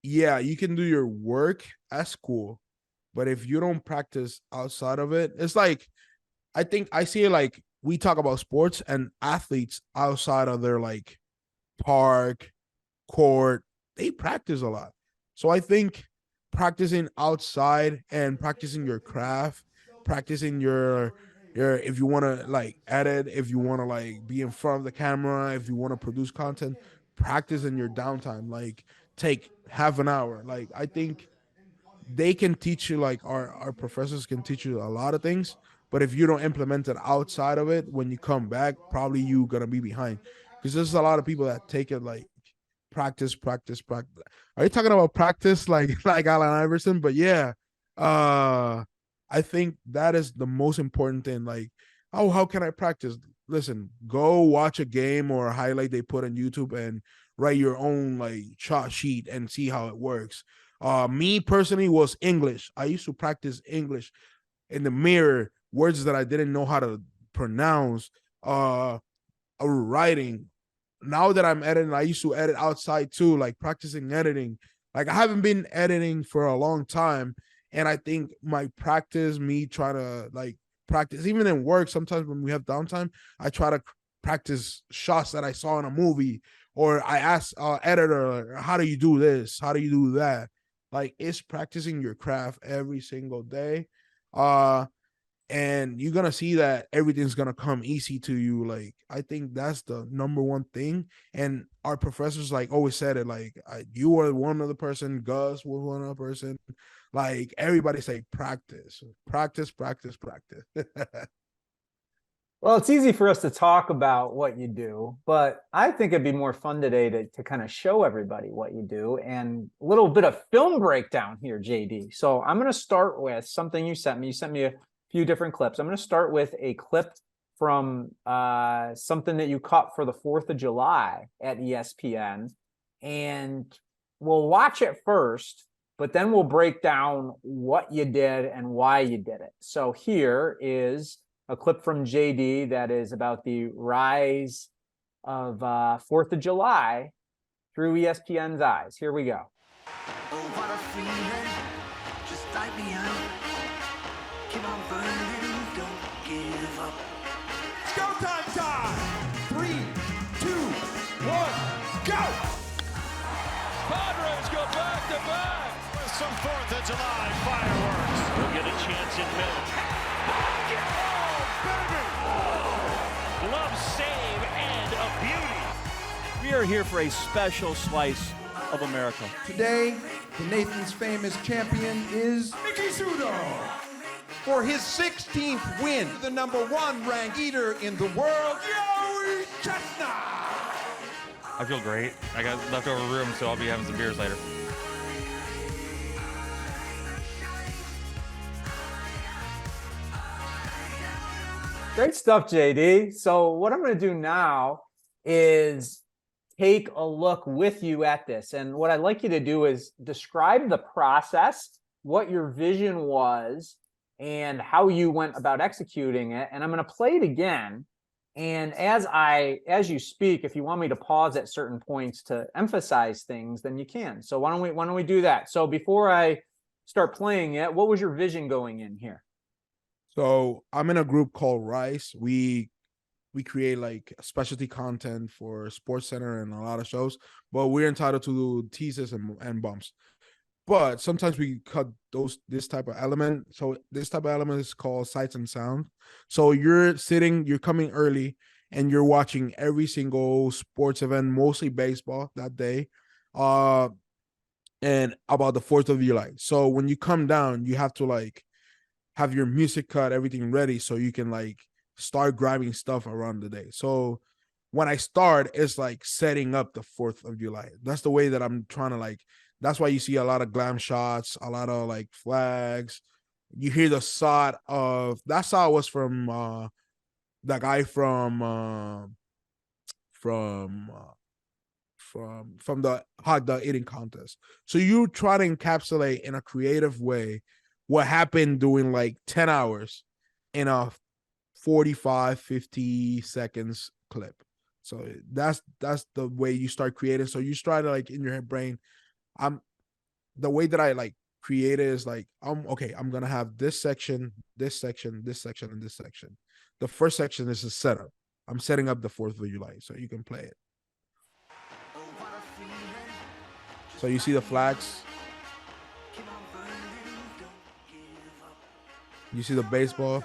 yeah, you can do your work at school, but if you don't practice outside of it, it's like, I think I see it like we talk about sports and athletes outside of their like park, court, they practice a lot. So I think practicing outside and practicing your craft, practicing your if you want to like edit, if you want to like be in front of the camera, if you want to produce content, practice in your downtime. Like take half an hour. Like I think they can teach you, like our professors can teach you a lot of things, but if you don't implement it outside of it, when you come back, probably you gonna be behind, because there's a lot of people that take it like practice, practice, practice. Are you talking about practice like like Allen Iverson? But yeah, uh I think that is the most important thing. Like, oh, how can I practice? Listen, go watch a game or a highlight they put on YouTube and write your own like shot sheet and see how it works. Me personally was English. I used to practice English in the mirror, words that I didn't know how to pronounce, writing. Now that I'm editing, I used to edit outside too, like practicing editing. Like I haven't been editing for a long time. And I think my practice, me trying to like practice, even in work, sometimes when we have downtime, I try to practice shots that I saw in a movie, or I ask editor, how do you do this? How do you do that? Like it's practicing your craft every single day. And you're gonna see that everything's gonna come easy to you. Like I think that's the number one thing. And our professors like always said it, like you were one other person, Gus was one other person, like everybody say practice, practice, practice, practice. Well, it's easy for us to talk about what you do, but I think it'd be more fun today to kind of show everybody what you do and a little bit of film breakdown here, JD. So I'm going to start with something you sent me. You sent me a few different clips. I'm going to start with a clip from something that you caught for the 4th of July at ESPN. And we'll watch it first, but then we'll break down what you did and why you did it. So here is a clip from JD that is about the rise of 4th of July through ESPN's eyes. Here we go. Oh, what a feeling. Just light me up. Keep on burning, don't give up. It's go time! 3, 2, 1, go! Padres go back to back with some 4th of July fireworks. We'll get a chance in middle. Glove save and a beauty. We are here for a special slice of America. Today, the Nathan's famous champion is Mickey Sudo. for his 16th win, the #1 ranked eater in the world, Joey Chestnut. I feel great. I got leftover room, so I'll be having some beers later. Great stuff, JD. So what I'm going to do now is take a look with you at this. And what I'd like you to do is describe the process, what your vision was, and how you went about executing it. And I'm going to play it again. And as you speak, if you want me to pause at certain points to emphasize things, then you can. So why don't we do that? So before I start playing it, what was your vision going in here? So I'm in a group called Rice. We create like specialty content for Sports Center and a lot of shows, but we're entitled to teases and bumps. But sometimes we cut this type of element. So this type of element is called sights and sound. So you're coming early and you're watching every single sports event, mostly baseball that day, and about the 4th of July. So when you come down, you have to like have your music cut, everything ready, so you can like start grabbing stuff around the day. So when I start, it's like setting up the 4th of July. That's the way that I'm trying to like, that's why you see a lot of glam shots, a lot of like flags. You hear the shot of, that shot was from that guy from from the hot dog eating contest. So you try to encapsulate in a creative way what happened during like 10 hours in a 45, 50 seconds clip. So that's the way you start creating. So you start to like in your brain, the way that I like create it is like, okay, I'm gonna have this section, this section, this section, and this section. The first section is a setup. I'm setting up the 4th of July so you can play it. So you see the flags. You see the baseball.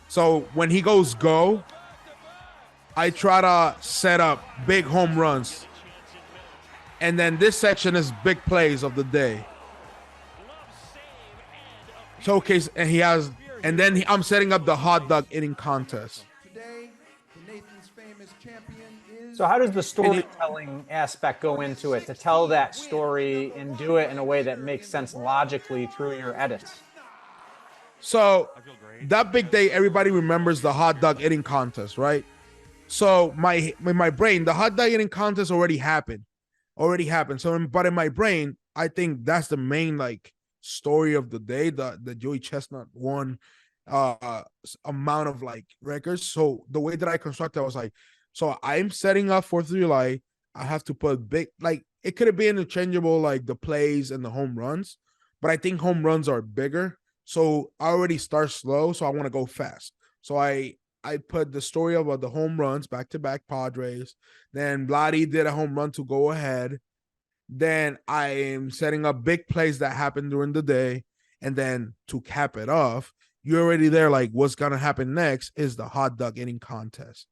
So when he goes go, I try to set up big home runs. And then this section is big plays of the day. Showcase, and then I'm setting up the hot dog eating contest. Today, Nathan's famous champion is... So how does the storytelling aspect go into it to tell that story and do it in a way that makes sense logically through your edits? So that big day, everybody remembers the hot dog eating contest, right? So in my brain, the hot dog eating contest already happened. So, but in my brain, I think that's the main like story of the day. The Joey Chestnut won amount of like records. So the way that I constructed, I was like, so I'm setting up 4th of July. I have to put big, like it could have been interchangeable, like the plays and the home runs, but I think home runs are bigger. So I already start slow, so I want to go fast. So I put the story about the home runs, back-to-back Padres. Then Vladdy did a home run to go ahead. Then I am setting up big plays that happened during the day. And then to cap it off, you're already there, like what's going to happen next is the hot dog eating contest.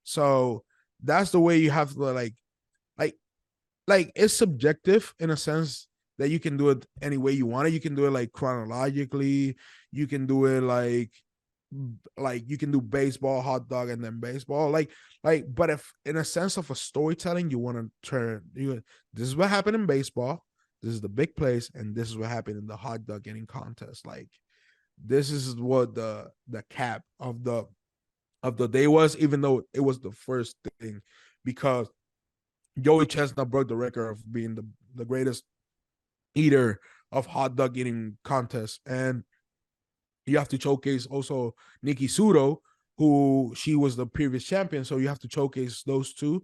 So that's the way you have to like it's subjective in a sense that you can do it any way you want it. You can do it like chronologically. You can do it like you can do baseball, hot dog, and then baseball. But if in a sense of a storytelling, you want to this is what happened in baseball. This is the big plays, and this is what happened in the hot dog eating contest. Like this is what the cap of the day was, even though it was the first thing, because Joey Chestnut broke the record of being the greatest eater of hot dog eating contests. And you have to showcase also Nikki Sudo, who she was the previous champion. So you have to showcase those two.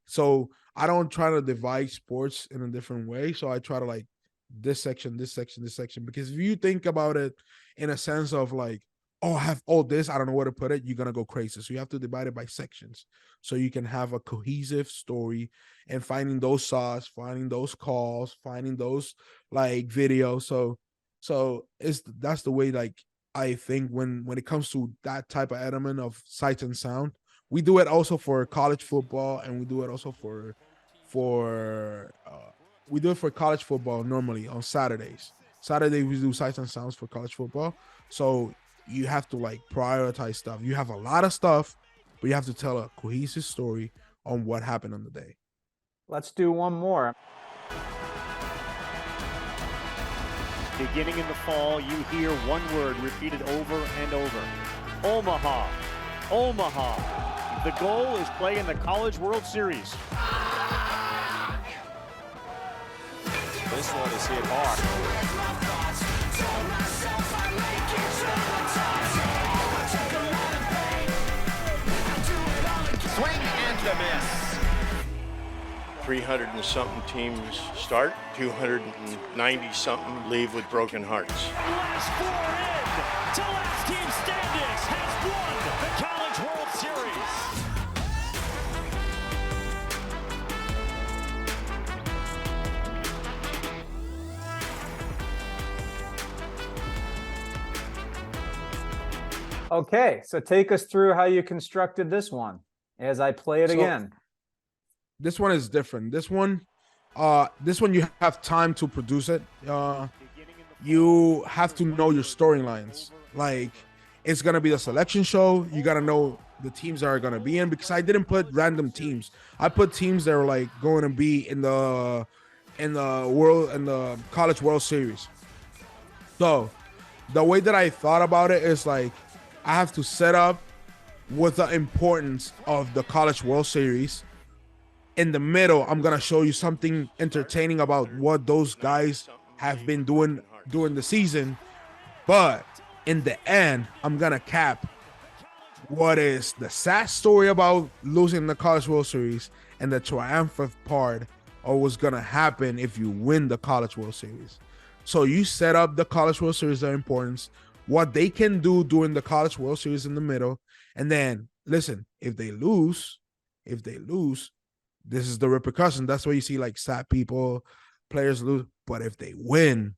So I don't try to divide sports in a different way. So I try to like this section, this section, this section. Because if you think about it in a sense of like, oh, I have all this, I don't know where to put it, you're going to go crazy. So you have to divide it by sections so you can have a cohesive story and finding those shots, finding those calls, finding those like videos. So that's the way like I think when it comes to that type of element of sight and sound. We do it also for college football, and we do it also for college football normally on Saturdays. Saturday we do sights and sounds for college football. So you have to like prioritize stuff. You have a lot of stuff, but you have to tell a cohesive story on what happened on the day. Let's do one more. Beginning in the fall, you hear one word repeated over and over. Omaha. Omaha. The goal is play in the College World Series. This one is hit hard. Swing and a miss. 300 and something teams start, 290 something leave with broken hearts. Last four in to last team standings has won the College World Series. Okay, so take us through how you constructed this one as I play it again. This one is different. This one you have time to produce it. You have to know your storylines. Like it's gonna be the selection show. You gotta know the teams that are gonna be in, because I didn't put random teams. I put teams that are like going to be in the College World Series. So the way that I thought about it is like I have to set up with the importance of the College World Series. In the middle, I'm gonna show you something entertaining about what those guys have been doing during the season. But in the end, I'm gonna cap what is the sad story about losing the College World Series and the triumphant part of what's gonna happen if you win the College World Series. So you set up the College World Series, their importance, what they can do during the College World Series in the middle, and then listen, if they lose, this is the repercussion. That's why you see like sad people, players lose. But if they win,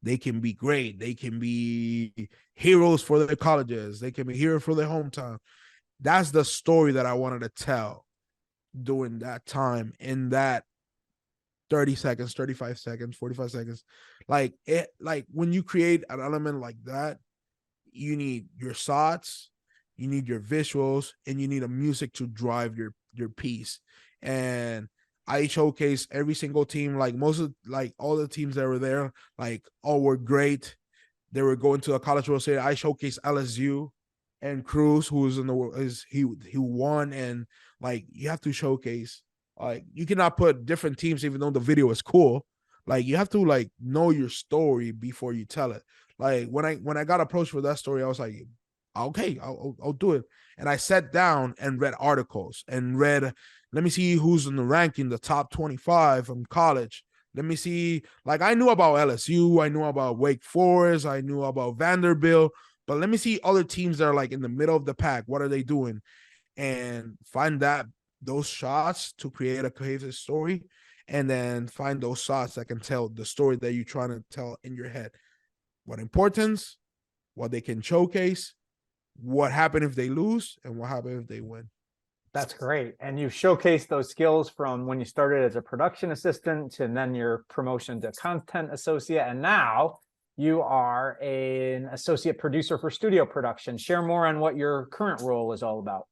they can be great. They can be heroes for their colleges. They can be heroes for their hometown. That's the story that I wanted to tell during that time, in that 30 seconds, 35 seconds, 45 seconds. Like when you create an element like that, you need your shots, you need your visuals, and you need a music to drive your piece. And I showcase every single team, like all the teams that were there, like all were great. They were going to a College World Series. I showcase LSU and Cruz, who's in the he won, and like you have to showcase. Like you cannot put different teams, even though the video is cool. Like you have to like know your story before you tell it. Like when I got approached for that story, I was like, okay, I'll do it. And I sat down and read articles and read, let me see who's in the ranking, the top 25 from college. Let me see, like I knew about LSU, I knew about Wake Forest, I knew about Vanderbilt, but let me see other teams that are like in the middle of the pack. What are they doing? And find those shots to create a cohesive story, and then find those shots that can tell the story that you're trying to tell in your head. What importance, what they can showcase, what happened if they lose, and what happened if they win. That's great. And you showcased those skills from when you started as a production assistant and then your promotion to content associate. And now you are an associate producer for studio production. Share more on what your current role is all about.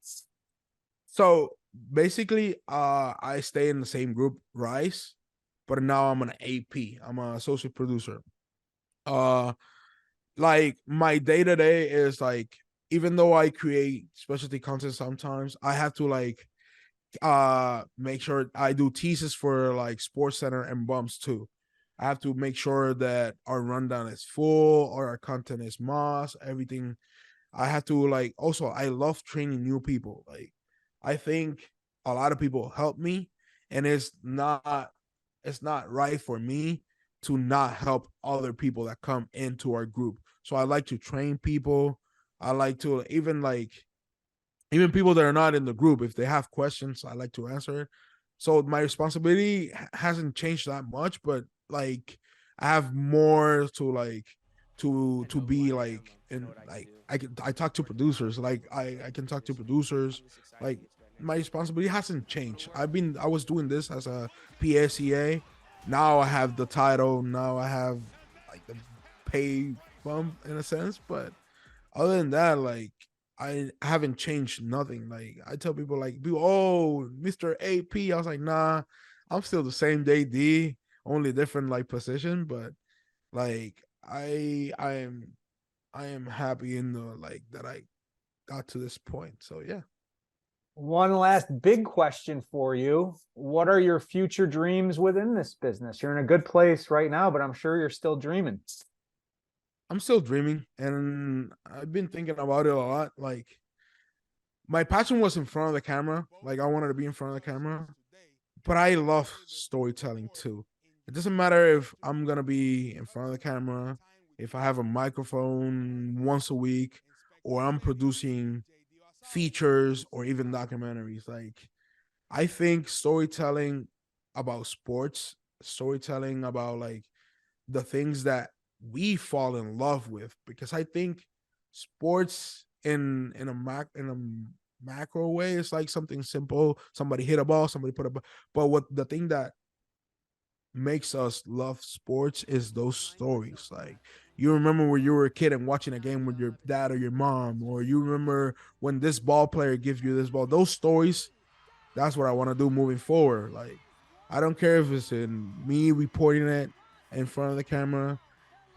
So basically, I stay in the same group, Rice, but now I'm an AP. I'm an associate producer. Like my day-to-day is like, even though I create specialty content sometimes, I have to like make sure I do teases for like Sports Center and Bumps too. I have to make sure that our rundown is full or our content is moss, everything. I have to like, also I love training new people. Like I think a lot of people help me, and it's not right for me to not help other people that come into our group. So I like to train people. I like to even people that are not in the group, if they have questions, I like to answer it. So my responsibility hasn't changed that much, but like I have more to like to be like, in like I talk to producers, like I can talk to producers. Like my responsibility hasn't changed. I was doing this as a PSEA. Now I have the title. Now I have like the pay bump in a sense, but other than that, like I haven't changed nothing. Like I tell people, like, oh, Mr. AP. I was like, nah, I'm still the same JD, only different like position. But like I am happy in the like that I got to this point. So yeah. One last big question for you. What are your future dreams within this business? You're in a good place right now, but I'm sure you're still dreaming. I'm still dreaming, and I've been thinking about it a lot. Like my passion was in front of the camera. Like I wanted to be in front of the camera, but I love storytelling too. It doesn't matter if I'm going to be in front of the camera, if I have a microphone once a week, or I'm producing features or even documentaries. Like I think storytelling about sports, storytelling about like the things that we fall in love with, because I think sports in a macro way, it's like something simple. Somebody hit a ball, somebody put a ball. But what the thing that makes us love sports is those stories. Like you remember when you were a kid and watching a game with your dad or your mom, or you remember when this ball player gives you this ball. Those stories, that's what I want to do moving forward. Like I don't care if it's in me reporting it in front of the camera.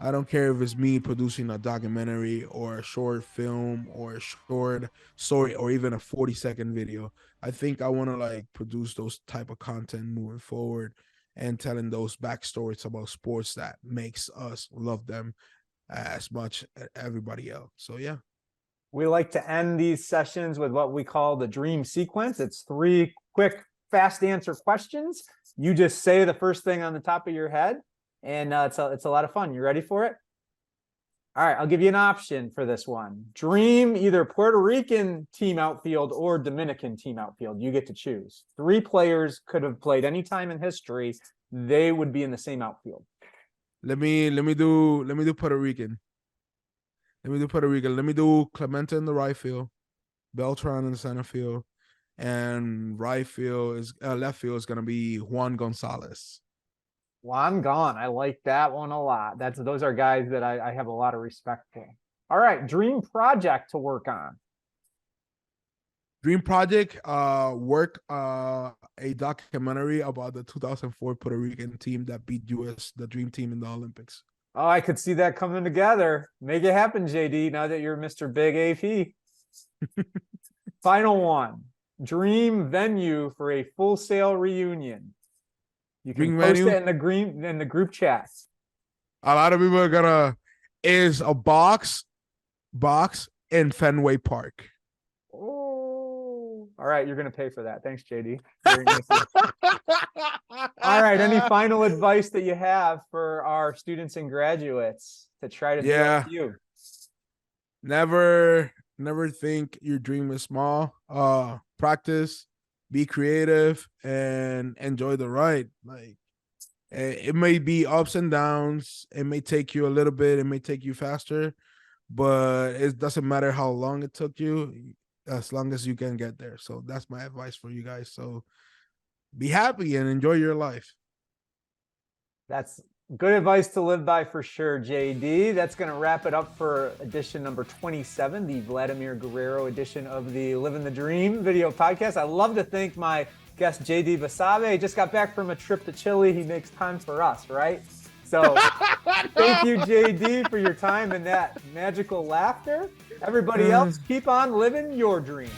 I don't care if it's me producing a documentary or a short film or a short story or even a 40-second video. I think I want to like produce those type of content moving forward and telling those backstories about sports that makes us love them as much as everybody else. So yeah. We like to end these sessions with what we call the dream sequence. It's 3 quick, fast answer questions. You just say the first thing on the top of your head, and it's a lot of fun. You ready for it? All right, I'll give you an option for this one. Dream either Puerto Rican team outfield or Dominican team outfield. You get to choose. 3 players could have played any time in history. They would be in the same outfield. Let me do Puerto Rican. Let me do Clemente in the right field, Beltran in the center field, and left field is gonna be Juan Gonzalez. Juan Gone. I like that one a lot. Those are guys that I have a lot of respect for. All right, dream project to work on. Dream project, work a documentary about the 2004 Puerto Rican team that beat US, the dream team in the Olympics. Oh, I could see that coming together. Make it happen, JD, now that you're Mr. Big AP. Final one. Dream venue for a Full Sail reunion. You can post it in the group chat. A lot of people are gonna is a box in Fenway Park. Oh, all right. You're gonna pay for that. Thanks, JD. Very nice. All right. Any final advice that you have for our students and graduates to try to do like you? Never think your dream is small. Practice, be creative, and enjoy the ride. Like it may be ups and downs. It may take you a little bit. It may take you faster, but it doesn't matter how long it took you, as long as you can get there. So that's my advice for you guys. So be happy and enjoy your life. That's good advice to live by for sure, JD. That's going to wrap it up for edition number 27, the Vladimir Guerrero edition of the Livin The Dream video podcast. I'd love to thank my guest, JD Basabe. He just got back from a trip to Chile. He makes time for us, right? So thank you, JD, for your time and that magical laughter. Everybody else, keep on living your dream.